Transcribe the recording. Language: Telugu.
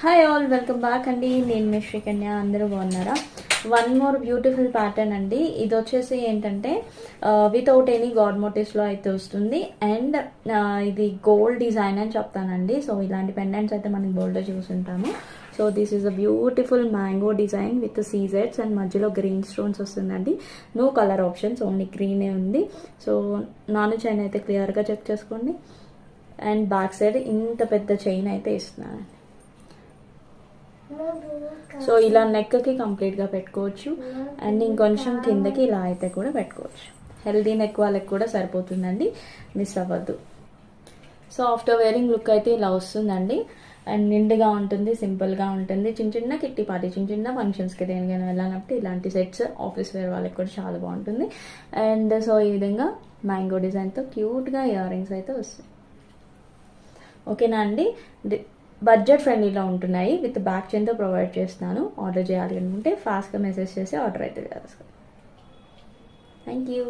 హాయ్ ఆల్, వెల్కమ్ బ్యాక్ అండి. నేను మీ శ్రీకన్య. అందరూ బాగున్నారా? వన్ మోర్ బ్యూటిఫుల్ ప్యాటర్న్ అండి. ఇది వచ్చేసి ఏంటంటే వితౌట్ ఎనీ గాడ్ మోటివ్స్లో అయితే వస్తుంది. అండ్ ఇది గోల్డ్ డిజైన్ అని చెప్తానండి. సో ఇలాంటి పెండెంట్స్ అయితే మనం గోల్డ్లో చూసుంటాము. So this is a beautiful mango design with సీజెడ్స్ అండ్ మధ్యలో గ్రీన్ స్టోన్స్ వస్తుందండి. నో కలర్ ఆప్షన్స్, ఓన్లీ గ్రీనే ఉంది. సో నాను చైన్ అయితే క్లియర్గా చెక్ చేసుకోండి. అండ్ బ్యాక్ సైడ్ ఇంత పెద్ద చైన్ అయితే ఇస్తున్నాను. సో ఇలా నెక్కి కంప్లీట్గా పెట్టుకోవచ్చు. అండ్ ఇంకొంచెం కిందకి ఇలా అయితే కూడా పెట్టుకోవచ్చు. హెల్దీ నెక్ వాళ్ళకి కూడా సరిపోతుందండి, మిస్ అవ్వద్దు. సో ఆఫ్టర్ వేరింగ్ లుక్ అయితే ఇలా వస్తుందండి. అండ్ నిండుగా ఉంటుంది, సింపుల్గా ఉంటుంది. చిన్న చిన్న కిట్టి పార్టీ, చిన్న చిన్న ఫంక్షన్స్కి దేనికైనా వెళ్ళాలంటే ఇలాంటి సెట్స్ ఆఫీస్ వేర్ వాళ్ళకి కూడా చాలా బాగుంటుంది. అండ్ సో ఈ విధంగా మ్యాంగో డిజైన్తో క్యూట్గా ఇయర్ రింగ్స్ అయితే వస్తాయి. ఓకేనా అండి? బడ్జెట్ ఫ్రెండ్లీలో ఉంటున్నాయి. విత్ బ్యాక్ చైన్తో ప్రొవైడ్ చేస్తున్నాను. ఆర్డర్ చేయాలి అనుకుంటే ఫాస్ట్గా మెసేజ్ చేసి ఆర్డర్ అయితే చేస్తాను. Thank you.